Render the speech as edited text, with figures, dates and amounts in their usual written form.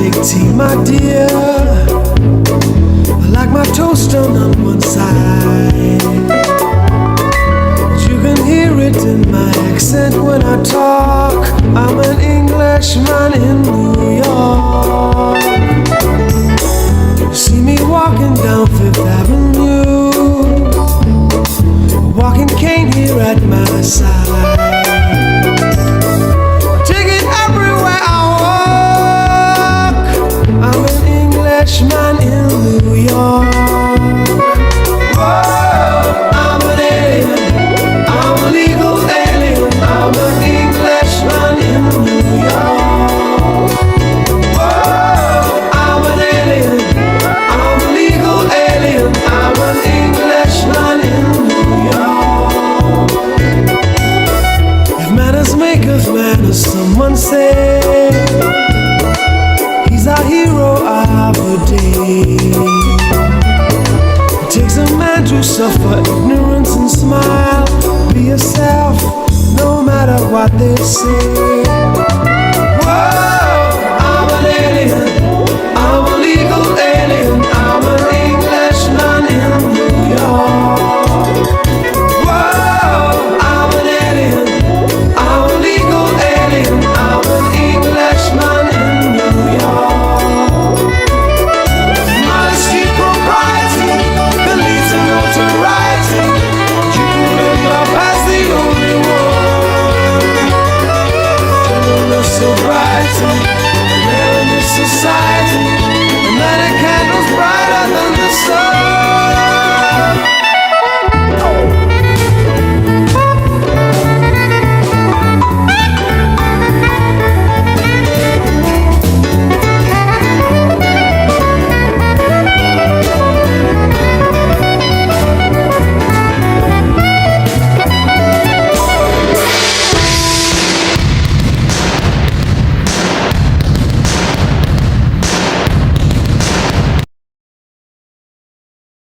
take tea, my dear. I like my toast on one side. You can hear it in my accent when I talk. I'm an Englishman in New York. You see me walking down Fifth Avenue, walking cane here at my side. Take it everywhere I walk. I'm an Englishman in New York. Whoa, I'm an alien. I'm a legal alien. I'm an Englishman in New York. Whoa, I'm an alien. I'm a legal alien. I'm an Englishman in New York. If manners make of manners, someone say he's our hero of the day. It takes a man to suffer ignorance and smile. Be yourself, no matter what they say.